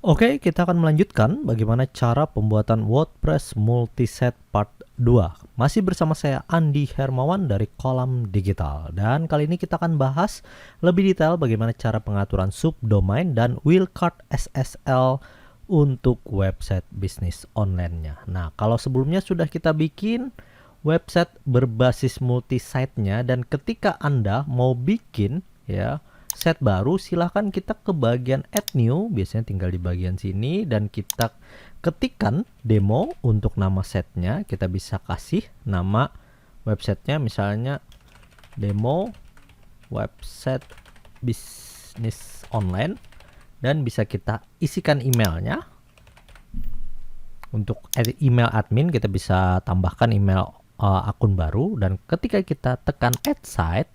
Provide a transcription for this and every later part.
Oke, kita akan melanjutkan bagaimana cara pembuatan WordPress Multiset Part 2. Masih bersama saya Andi Hermawan dari Kolam Digital. Dan kali ini kita akan bahas lebih detail bagaimana cara pengaturan subdomain dan wildcard SSL untuk website bisnis online-nya. Nah, kalau sebelumnya sudah kita bikin website berbasis multisite-nya, dan ketika Anda mau bikin set baru, silahkan kita ke bagian add new, biasanya tinggal di bagian sini, dan kita ketikkan demo untuk nama setnya. Kita bisa kasih nama websitenya misalnya demo website bisnis online, dan bisa kita isikan emailnya. Untuk email admin kita bisa tambahkan email akun baru, dan ketika kita tekan add site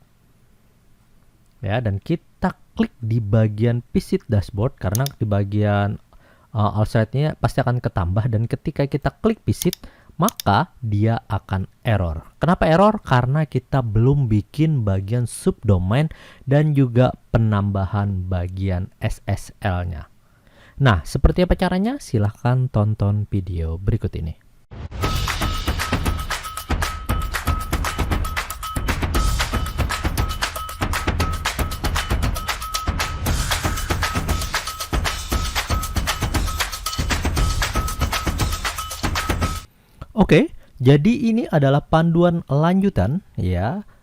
dan kita klik di bagian visit dashboard, karena di bagian all site-nya pasti akan ketambah, dan ketika kita klik visit maka dia akan error. Kenapa error? Karena kita belum bikin bagian subdomain dan juga penambahan bagian SSL-nya. Nah, seperti apa caranya? Silahkan tonton video berikut ini. Oke, jadi ini adalah panduan lanjutan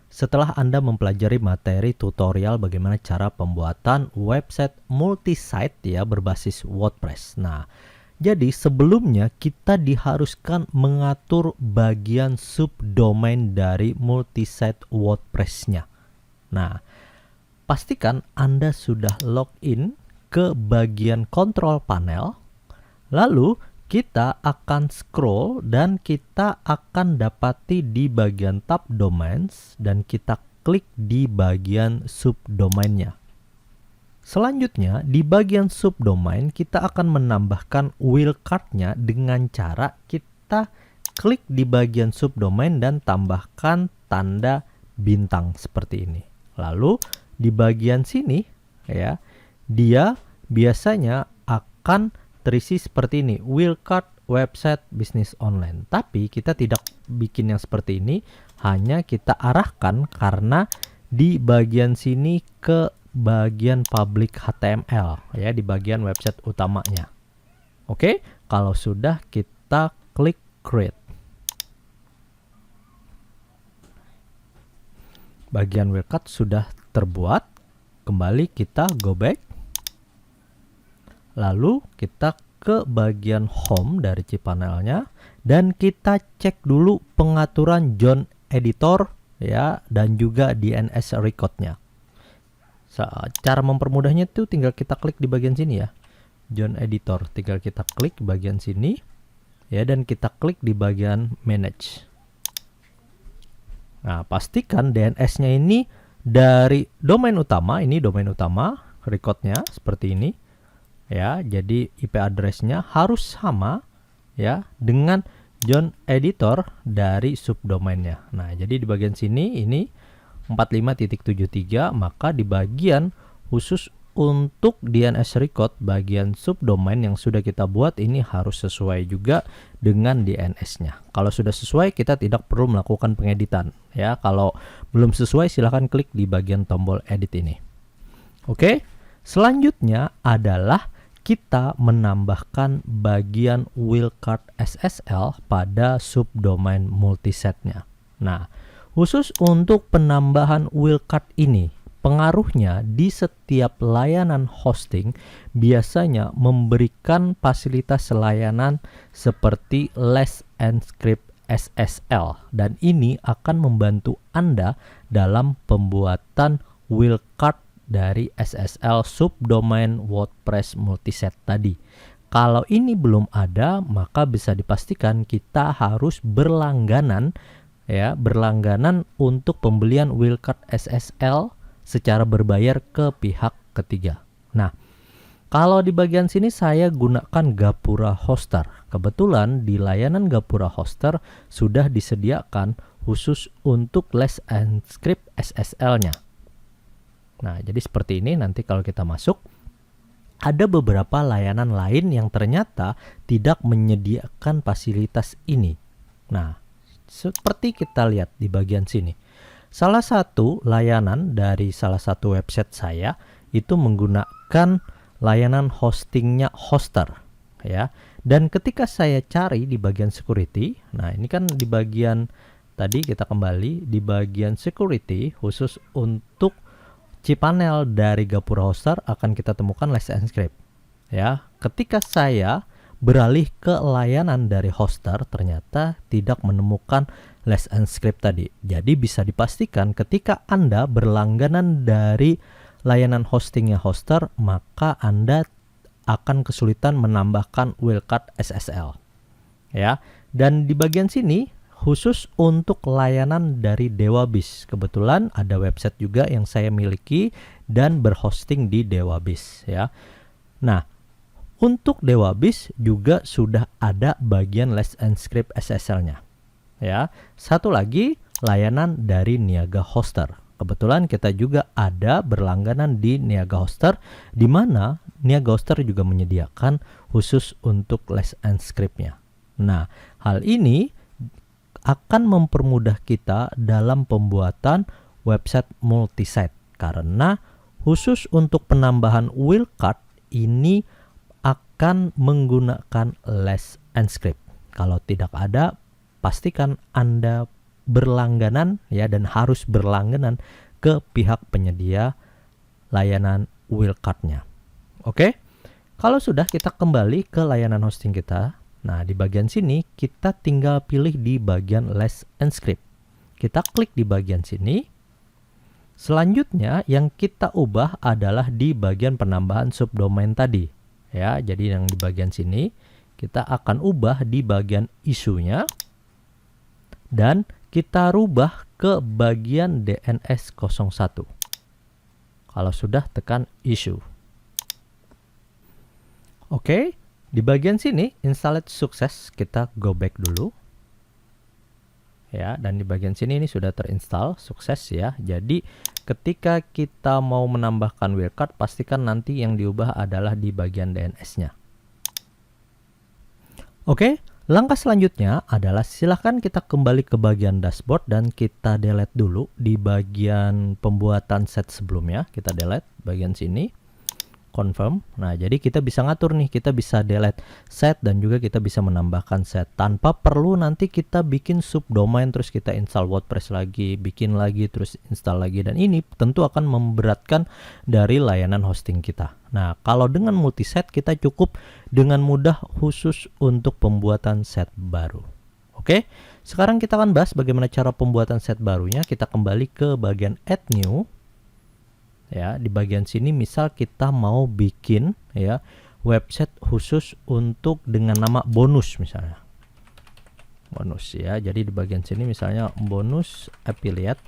setelah Anda mempelajari materi tutorial bagaimana cara pembuatan website multisite berbasis WordPress. Nah, jadi sebelumnya kita diharuskan mengatur bagian subdomain dari multisite WordPress-nya. Nah, pastikan Anda sudah login ke bagian control panel, lalu kita akan scroll dan kita akan dapati di bagian tab domains, dan kita klik di bagian subdomainnya. Selanjutnya di bagian subdomain kita akan menambahkan wildcard-nya dengan cara kita klik di bagian subdomain dan tambahkan tanda bintang seperti ini. Lalu di bagian sini dia biasanya akan terisi seperti ini, wildcard website bisnis online. Tapi kita tidak bikin yang seperti ini, hanya kita arahkan karena di bagian sini ke bagian public HTML di bagian website utamanya. Oke, kalau sudah kita klik create. Bagian wildcard sudah terbuat. Kembali kita go back. Lalu kita ke bagian home dari cPanelnya, dan kita cek dulu pengaturan John Editor dan juga DNS record-nya. Cara mempermudahnya itu tinggal kita klik di bagian sini John Editor, tinggal kita klik bagian sini dan kita klik di bagian manage. Nah, pastikan DNS-nya ini dari domain utama, ini domain utama, record-nya seperti ini. Jadi IP address-nya harus sama dengan John Editor dari subdomainnya. Nah, jadi di bagian sini ini 45.73, maka di bagian khusus untuk DNS record bagian subdomain yang sudah kita buat ini harus sesuai juga dengan DNS-nya. Kalau sudah sesuai, kita tidak perlu melakukan pengeditan Kalau belum sesuai, silahkan klik di bagian tombol edit ini. Oke, selanjutnya adalah kita menambahkan bagian wildcard SSL pada subdomain multisite-nya. Nah, khusus untuk penambahan wildcard ini, pengaruhnya di setiap layanan hosting biasanya memberikan fasilitas layanan seperti Let's Encrypt SSL, dan ini akan membantu Anda dalam pembuatan wildcard dari SSL subdomain WordPress multisite tadi. Kalau ini belum ada, maka bisa dipastikan kita harus berlangganan untuk pembelian wildcard SSL secara berbayar ke pihak ketiga. Nah, kalau di bagian sini saya gunakan Gapura Hoster. Kebetulan di layanan Gapura Hoster sudah disediakan khusus untuk Let's Encrypt SSL-nya. Nah, jadi seperti ini nanti kalau kita masuk, ada beberapa layanan lain yang ternyata tidak menyediakan fasilitas ini. Nah, seperti kita lihat di bagian sini. Salah satu layanan dari salah satu website saya itu menggunakan layanan hostingnya Hoster, ya. Dan ketika saya cari di bagian security, nah ini kan di bagian tadi kita kembali di bagian security khusus untuk cPanel dari Gapura Hoster akan kita temukan Let's Encrypt, ya. Ketika saya beralih ke layanan dari Hoster, ternyata tidak menemukan Let's Encrypt tadi. Jadi bisa dipastikan ketika Anda berlangganan dari layanan hostingnya Hoster, maka Anda akan kesulitan menambahkan wildcard SSL, ya. Dan di bagian sini khusus untuk layanan dari DewaBiz. Kebetulan ada website juga yang saya miliki dan berhosting di DewaBiz, ya. Nah, untuk DewaBiz juga sudah ada bagian Let's Encrypt SSL-nya, ya. Satu lagi layanan dari Niaga Hoster. Kebetulan kita juga ada berlangganan di Niaga Hoster, di mana Niaga Hoster juga menyediakan khusus untuk Let's Encrypt-nya. Nah, hal ini akan mempermudah kita dalam pembuatan website multi-site, karena khusus untuk penambahan wildcard ini akan menggunakan Let's Encrypt. Kalau tidak ada, pastikan Anda berlangganan, ya, dan harus berlangganan ke pihak penyedia layanan wildcard-nya. Oke, kalau sudah, kita kembali ke layanan hosting kita. Nah, di bagian sini kita tinggal pilih di bagian Let's Encrypt. Kita klik di bagian sini. Selanjutnya yang kita ubah adalah di bagian penambahan subdomain tadi, ya. Jadi yang di bagian sini kita akan ubah di bagian isunya dan kita rubah ke bagian DNS 01. Kalau sudah, tekan issue. Oke, di bagian sini installed sukses, kita go back dulu. Ya, dan di bagian sini ini sudah terinstall sukses, ya. Jadi ketika kita mau menambahkan wildcard, pastikan nanti yang diubah adalah di bagian DNS-nya. Oke, langkah selanjutnya adalah silahkan kita kembali ke bagian dashboard dan kita delete dulu di bagian pembuatan set sebelumnya. Kita delete bagian sini, confirm. Nah, jadi kita bisa ngatur nih, kita bisa delete set dan juga kita bisa menambahkan set tanpa perlu nanti kita bikin subdomain terus kita install WordPress lagi, bikin lagi terus install lagi, dan ini tentu akan memberatkan dari layanan hosting kita. Nah, kalau dengan multi-set kita cukup dengan mudah khusus untuk pembuatan set baru. Oke, sekarang kita akan bahas bagaimana cara pembuatan set barunya. Kita kembali ke bagian add new. Ya, di bagian sini misal kita mau bikin, ya, website khusus untuk dengan nama bonus misalnya. Bonus, ya. Jadi di bagian sini misalnya bonus affiliate,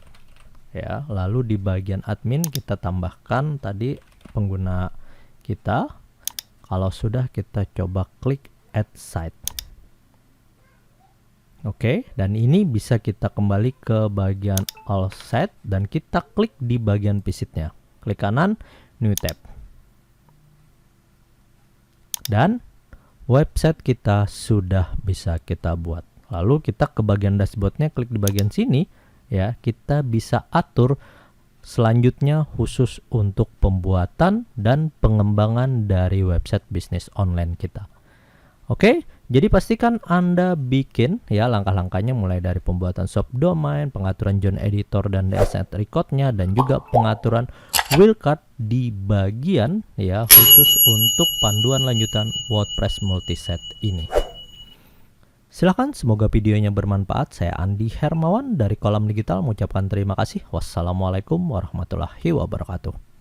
ya. Lalu di bagian admin kita tambahkan tadi pengguna kita. Kalau sudah, kita coba klik add site. Oke, dan ini bisa kita kembali ke bagian all site dan kita klik di bagian visitnya. Klik kanan, new tab. Dan website kita sudah bisa kita buat. Lalu kita ke bagian dashboardnya, klik di bagian sini, ya. Kita bisa atur selanjutnya khusus untuk pembuatan dan pengembangan dari website bisnis online kita. Oke, jadi pastikan Anda bikin, ya, langkah-langkahnya mulai dari pembuatan subdomain, pengaturan zone editor dan DNS recordnya, dan juga pengaturan wildcard di bagian, ya, khusus untuk panduan lanjutan WordPress multiset ini. Silahkan, semoga videonya bermanfaat. Saya Andi Hermawan dari Kolam Digital mengucapkan terima kasih. Wassalamualaikum warahmatullahi wabarakatuh.